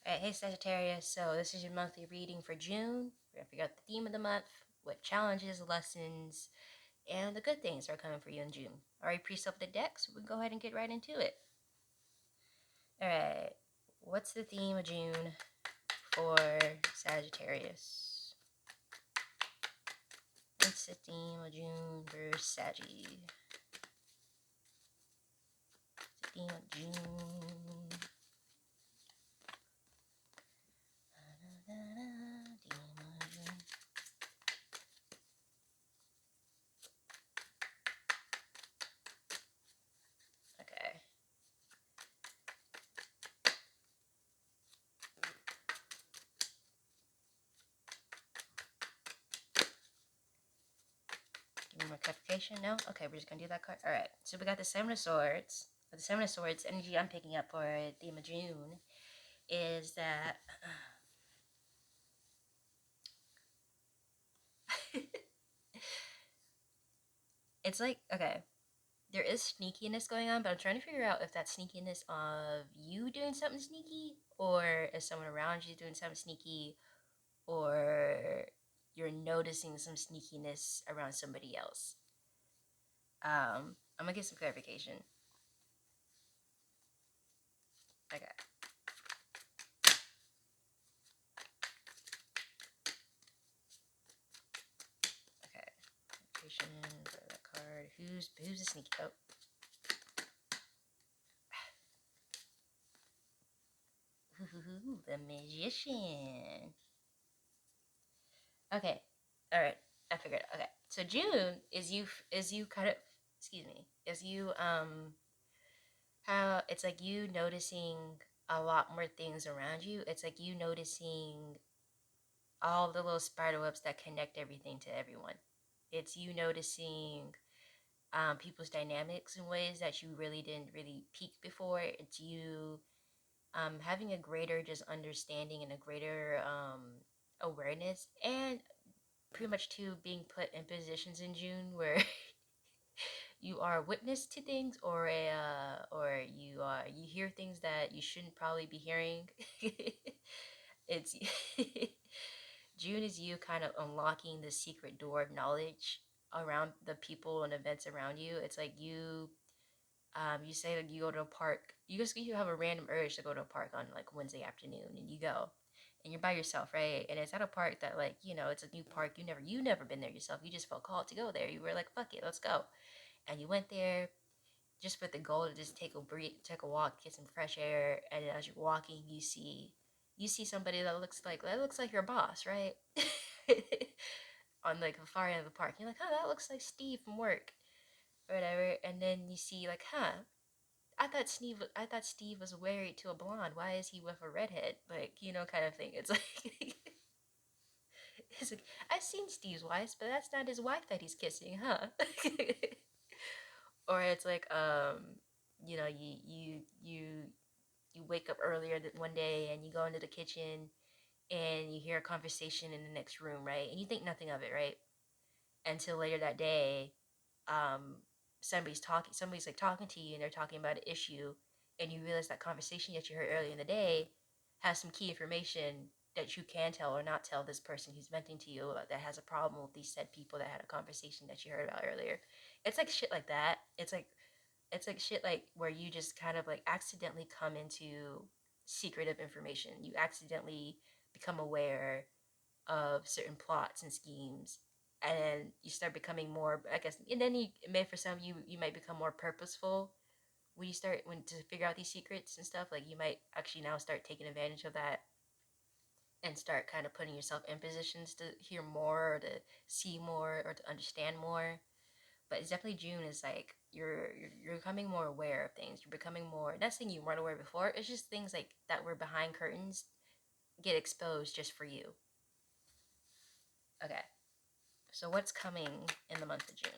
Alright, hey Sagittarius, so this is your monthly reading for June. We're gonna figure out the theme of the month, what challenges, lessons, and the good things are coming for you in June. Already pre-shuffled the deck, so we can go ahead and get right into it. Alright, what's the theme of June for Sagittarius? What's the theme of June for Saggy? What's the theme of June? Okay. Give me more clarification? No? Okay, we're just gonna do that card. Alright, so we got the Seven of Swords. The Seven of Swords energy I'm picking up for theme of June is that it's like, okay, there is sneakiness going on, but I'm trying to figure out if that's sneakiness of you doing something sneaky, or is someone around you doing something sneaky, or you're noticing some sneakiness around somebody else. I'm gonna get some clarification. Okay. Okay. Clarification for that card. Who's the sneaky? Oh. Ooh, the Magician. Okay. All right. I figured. Okay. So June is you kind of, excuse me, is you how it's like you noticing a lot more things around you. It's like you noticing all the little spider webs that connect everything to everyone. It's you noticing people's dynamics in ways that you really didn't really peek before. It's you having a greater just understanding and a greater awareness, and pretty much to being put in positions in June where you are a witness to things, or you hear things that you shouldn't probably be hearing. It's June is you kind of unlocking the secret door of knowledge around the people and events around you. It's like you say that you go to a park, you have a random urge to go to a park on like Wednesday afternoon, and you go, and you're by yourself, right? And it's at a park that, like, it's a new park. You never been there yourself. You just felt called to go there. You were like, fuck it, let's go. And you went there just with the goal to just take a walk, get some fresh air. And as you're walking, you see somebody that looks like your boss, right? On like the far end of the park. You're like, oh, that looks like Steve from work or whatever. And then you see like, huh, I thought Steve was married to a blonde. Why is he with a redhead? Like, kind of thing. It's like it's like, I've seen Steve's wife, but that's not his wife that he's kissing, huh? Or it's like, you wake up earlier one day and you go into the kitchen and you hear a conversation in the next room, right? And you think nothing of it, right? Until later that day, um, somebody's like talking to you, and they're talking about an issue, and you realize that conversation that you heard earlier in the day has some key information that you can tell or not tell this person who's venting to you that has a problem with these said people that had a conversation that you heard about earlier. It's like shit like that. It's like shit like where you just kind of like accidentally come into secretive information. You accidentally become aware of certain plots and schemes, and then you start becoming more, I guess, and then for some, you might become more purposeful when you start when to figure out these secrets and stuff. Like, you might actually now start taking advantage of that and start kind of putting yourself in positions to hear more, or to see more, or to understand more. But it's definitely June is like you're becoming more aware of things. You're becoming more, not saying you weren't aware before, it's just things like that were behind curtains get exposed just for you. Okay, so what's coming in the month of June?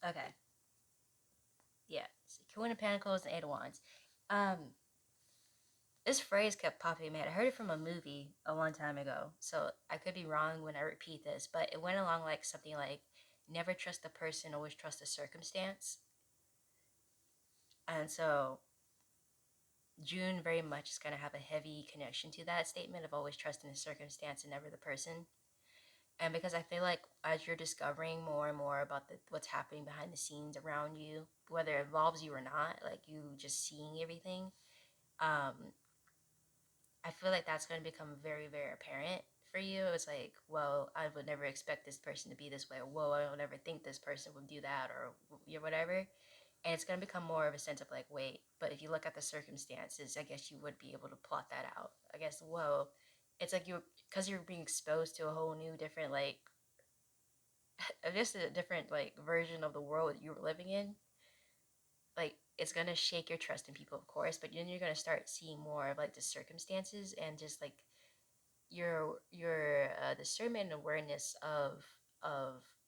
Okay. Yeah. Queen of Pentacles and Eight of Wands. Um, this phrase kept popping in my head. I heard it from a movie a long time ago, so I could be wrong when I repeat this, but it went along like something like, never trust the person, always trust the circumstance. And so June very much is going to have a heavy connection to that statement of always trusting the circumstance and never the person. And because I feel like as you're discovering more and more about what's happening behind the scenes around you, whether it involves you or not, like you just seeing everything, um, I feel like that's going to become very, very apparent for you. It's like, well, I would never expect this person to be this way, or whoa, I would never think this person would do that, or whatever. And it's going to become more of a sense of like, wait, but if you look at the circumstances, I guess you would be able to plot that out. I guess, whoa, it's like because you're being exposed to a whole new different, like, I guess a different, like, version of the world that you were living in. Like, it's going to shake your trust in people, of course, but then you're going to start seeing more of like the circumstances and just like your discernment and awareness of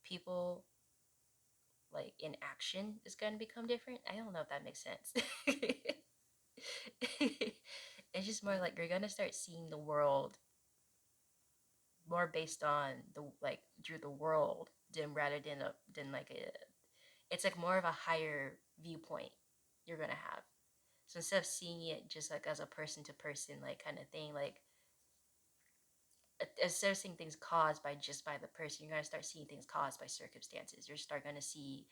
people like in action is going to become different. I don't know if that makes sense. It's just more like you're going to start seeing the world more based on the like through the world than rather than like a, it's like more of a higher viewpoint you're going to have. So instead of seeing it just like as a person to person like kind of thing, like instead of seeing things caused by just by the person, you're gonna start seeing things caused by circumstances. You're start gonna see,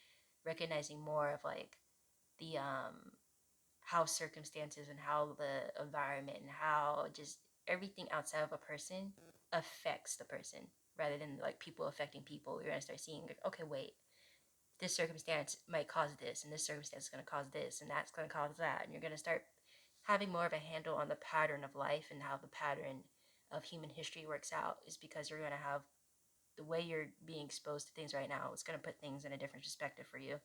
recognizing more of like the how circumstances and how the environment and how just everything outside of a person affects the person rather than like people affecting people. You're gonna start seeing like, okay, wait, this circumstance might cause this, and this circumstance is gonna cause this, and that's gonna cause that, and you're gonna start having more of a handle on the pattern of life and how the pattern of human history works out is because you're going to have the way you're being exposed to things right now. It's going to put things in a different perspective for you.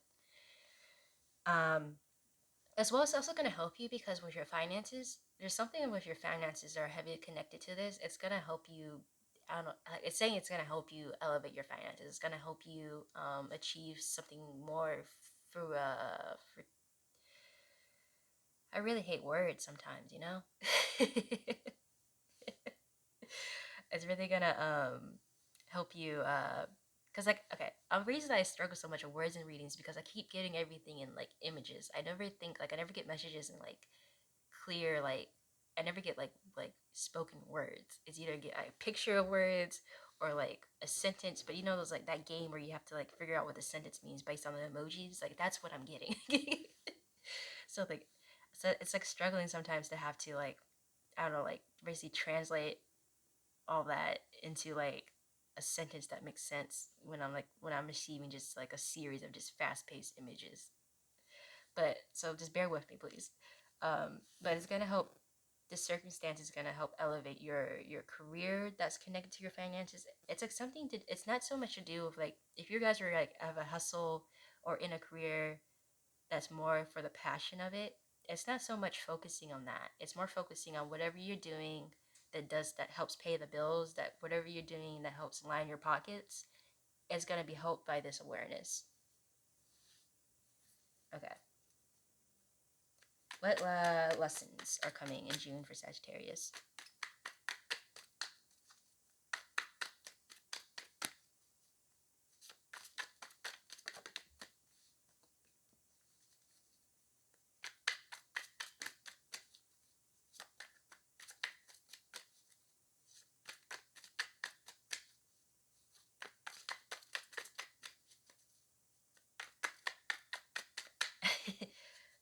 As well as also going to help you because with your finances, there's something with your finances that are heavily connected to this. It's going to help you. I don't know. It's saying it's going to help you elevate your finances. It's going to help you achieve something more through for, I really hate words sometimes, you know? It's really gonna help you because like okay, a reason I struggle so much with words and readings because I keep getting everything in like images. I never think like I never get messages in like clear like I never get like spoken words. It's either get like, a picture of words or like a sentence, but you know those like that game where you have to like figure out what the sentence means based on the emojis. Like that's what I'm getting. So like so it's like struggling sometimes to have to like I don't know like basically translate all that into like a sentence that makes sense when I'm receiving just like a series of just fast paced images. But so just bear with me, please. But it's gonna help. The circumstance is gonna help elevate your career that's connected to your finances. It's like something to. It's not so much to do with like if you guys are like have a hustle or in a career that's more for the passion of it. It's not so much focusing on that. It's more focusing on whatever you're doing that helps pay the bills, that whatever you're doing that helps line your pockets is going to be helped by this awareness. Okay. What lessons are coming in June for Sagittarius?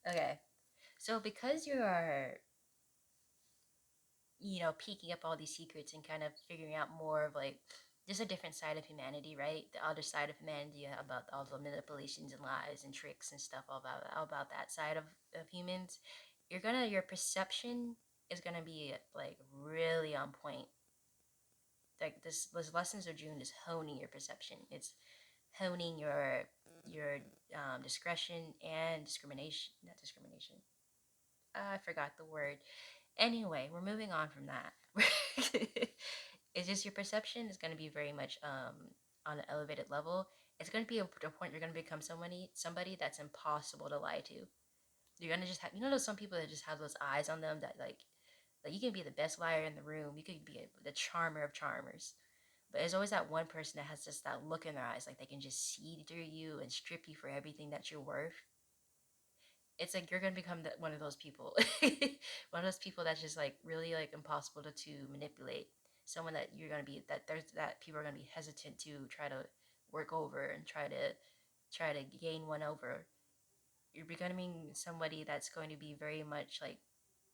Okay. So because you are peeking up all these secrets and kind of figuring out more of like just a different side of humanity, right? The other side of humanity about all the manipulations and lies and tricks and stuff all about that side of humans. Your perception is gonna be like really on point. Like this lessons of June is honing your perception. It's honing your discretion and discrimination. Not discrimination. I forgot the word. Anyway, we're moving on from that. It's just your perception is going to be very much on an elevated level. It's going to be a point you're going to become somebody that's impossible to lie to. You're gonna just have, you know, there's some people that just have those eyes on them that like you can be the best liar in the room, you could be the charmer of charmers, but there's always that one person that has just that look in their eyes, like they can just see through you and strip you for everything that you're worth. It's like you're gonna become one of those people, one of those people that's just like really like impossible to manipulate. Someone that you're gonna be that there's that people are gonna be hesitant to try to work over and try to gain one over. You're becoming somebody that's going to be very much like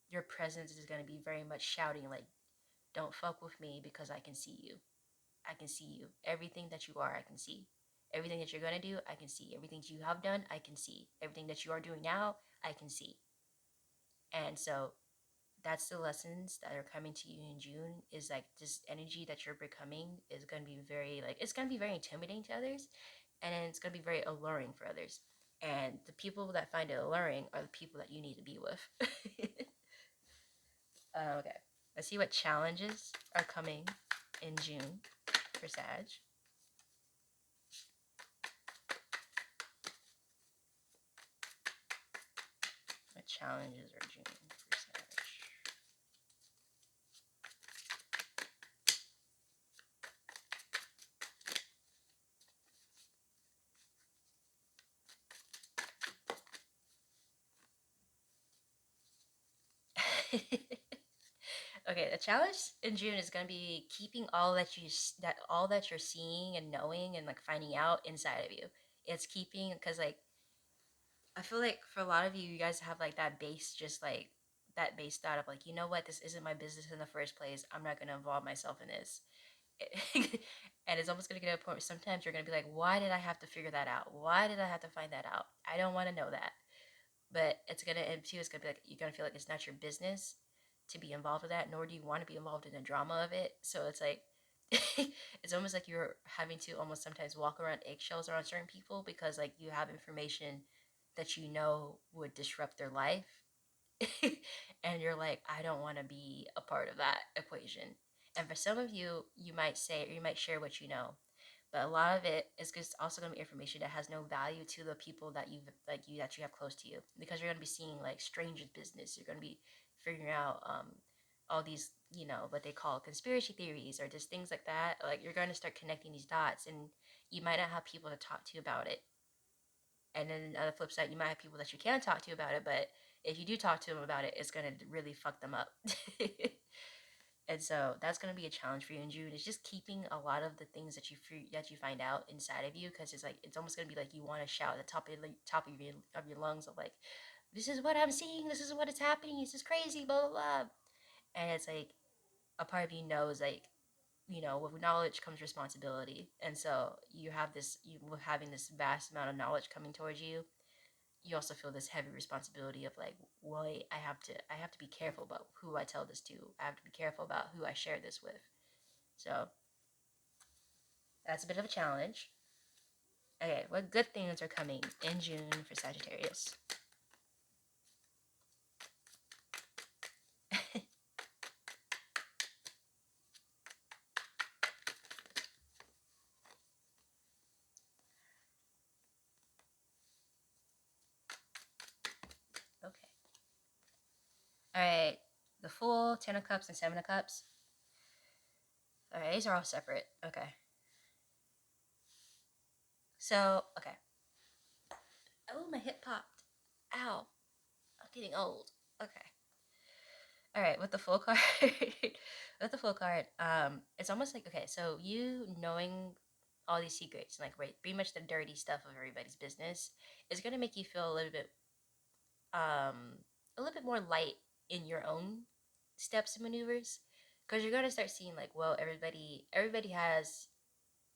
your presence is going to be very much shouting like, don't fuck with me because I can see you. I can see you. Everything that you are, I can see. Everything that you're going to do, I can see. Everything that you have done, I can see. Everything that you are doing now, I can see. And so that's the lessons that are coming to you in June, is like this energy that you're becoming is going to be very like, it's going to be very intimidating to others, and then it's going to be very alluring for others. And the people that find it alluring are the people that you need to be with. Okay, let's see what challenges are coming in June for Sag. What challenges are June for Sag? Okay, the challenge in June is going to be keeping all that you're seeing and knowing and like finding out inside of you. It's keeping, because like I feel like for a lot of you, you guys have like that base, just like that base thought of like, you know what, this isn't my business in the first place. I'm not going to involve myself in this. And it's almost going to get to a point where sometimes you're going to be like, why did I have to figure that out? Why did I have to find that out? I don't want to know that. But it's going to end too. It's going to be like, you're going to feel like it's not your business to be involved with that, nor do you want to be involved in the drama of it. So it's like, it's almost like you're having to almost sometimes walk around eggshells around certain people because like you have information that you know would disrupt their life. And you're like, I don't want to be a part of that equation. And for some of you, you might say, or you might share what you know, but a lot of it is just also going to be information that has no value to the people that you have close to you, because you're going to be seeing like strangers' business. You're going to be figuring out all these, you know, what they call conspiracy theories or just things like that. Like you're going to start connecting these dots, and you might not have people to talk to about it. And then on the flip side, you might have people that you can talk to about it, but if you do talk to them about it, it's going to really fuck them up. And so that's going to be a challenge for you in June. Is just keeping a lot of the things that you find out inside of you, because it's like it's almost going to be like you want to shout at the top of your lungs of like, this is what I'm seeing, this is what is happening, this is crazy, blah blah blah. And it's like a part of you knows like, you know, with knowledge comes responsibility, and so you have this, you having this vast amount of knowledge coming towards you. You also feel this heavy responsibility of like, wait, I have to be careful about who I tell this to. I have to be careful about who I share this with. So that's a bit of a challenge. Okay, what good things are coming in June for Sagittarius? Okay. All right. The Fool, Ten of Cups, and Seven of Cups. All right, these are all separate. Okay. So, okay. Oh, my hip popped. Ow. I'm getting old. Okay. All right, with the Fool card, with the Fool card, it's almost like, okay, so you knowing all these secrets, like right, pretty much the dirty stuff of everybody's business, is gonna make you feel a little bit more light in your own steps and maneuvers, because you're gonna start seeing like, well, everybody has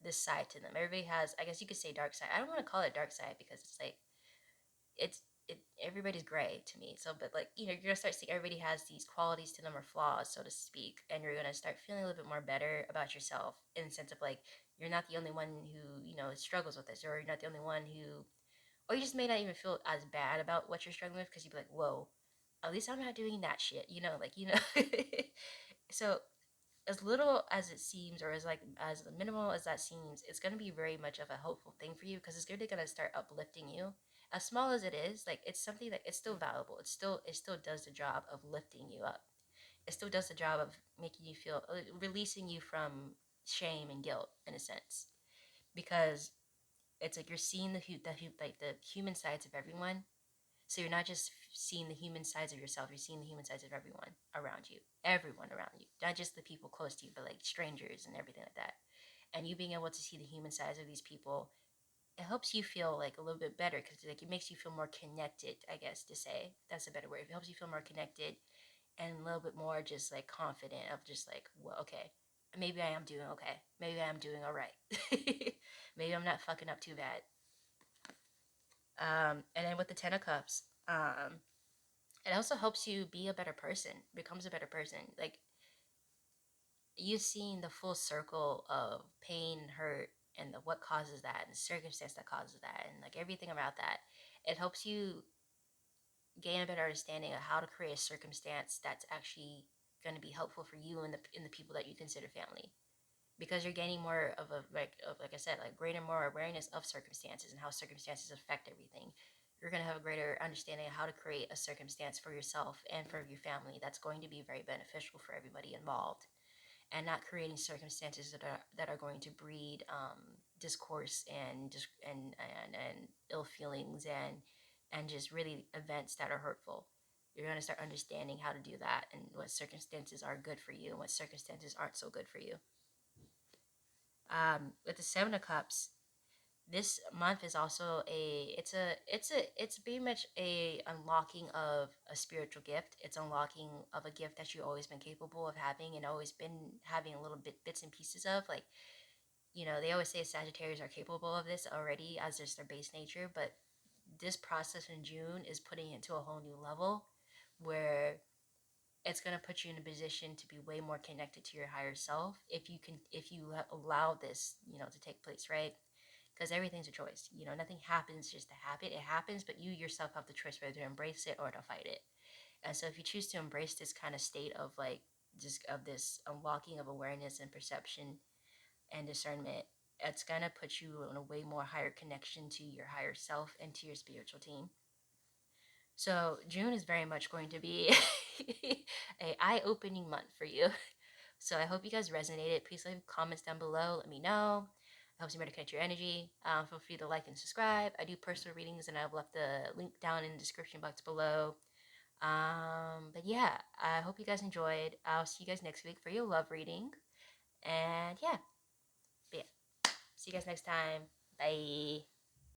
this side to them. Everybody has, I guess you could say, dark side. I don't want to call it dark side because it's like it's it everybody's gray to me. So, but like, you know, you're gonna start seeing everybody has these qualities to them, or flaws, so to speak, and you're gonna start feeling a little bit more better about yourself, in the sense of like, you're not the only one who, you know, struggles with this, or you're not the only one who, or you just may not even feel as bad about what you're struggling with, because you'd be like, whoa, at least I'm not doing that shit, you know, like, you know. So as little as it seems, or as like as minimal as that seems, it's going to be very much of a hopeful thing for you, because it's really going to start uplifting you, as small as it is, like it's something that it's still valuable. It still does the job of lifting you up. It still does the job of making you feel, releasing you from shame and guilt in a sense, because it's like you're seeing like the human sides of everyone. So you're not just seeing the human sides of yourself, you're seeing the human sides of everyone around you, not just the people close to you, but like strangers and everything like that. And you being able to see the human sides of these people, it helps you feel like a little bit better, because like it makes you feel more connected, I guess, to say that's a better word. It helps you feel more connected and a little bit more just like confident of just like, well, okay, maybe I am doing okay, maybe I am doing all right. Maybe I'm not fucking up too bad. And then with the 10 of cups, it also helps you be a better person, becomes a better person. Like you've seen the full circle of pain and hurt and what causes that and the circumstance that causes that and like everything about that. It helps you gain a better understanding of how to create a circumstance that's actually going to be helpful for you and the people that you consider family, because you're gaining more of a like I said, like greater more awareness of circumstances and how circumstances affect everything. You're going to have a greater understanding of how to create a circumstance for yourself and for your family that's going to be very beneficial for everybody involved, and not creating circumstances that are going to breed discourse and just and ill feelings and just really events that are hurtful. You're going to start understanding how to do that and what circumstances are good for you and what circumstances aren't so good for you. With the 7 of cups, this month is also it's pretty much a unlocking of a spiritual gift. It's unlocking of a gift that you've always been capable of having and always been having a little bits and pieces of. Like, they always say Sagittarius are capable of this already as just their base nature, but this process in June is putting it to a whole new level where it's going to put you in a position to be way more connected to your higher self if you allow this, to take place, right? Because everything's a choice. Nothing happens just to happen. It happens, but you yourself have the choice whether to embrace it or to fight it. And so if you choose to embrace this kind of state of like just of this unlocking of awareness and perception and discernment, it's gonna put you in a way more higher connection to your higher self and to your spiritual team. So June is very much going to be a eye-opening month for you. So I hope you guys resonated. Please leave comments down below. Let me know. It helps me better connect your energy. Feel free to like and subscribe. I do personal readings, and I've left the link down in the description box below. But yeah, I hope you guys enjoyed. I'll see you guys next week for your love reading. And yeah, see you guys next time. Bye.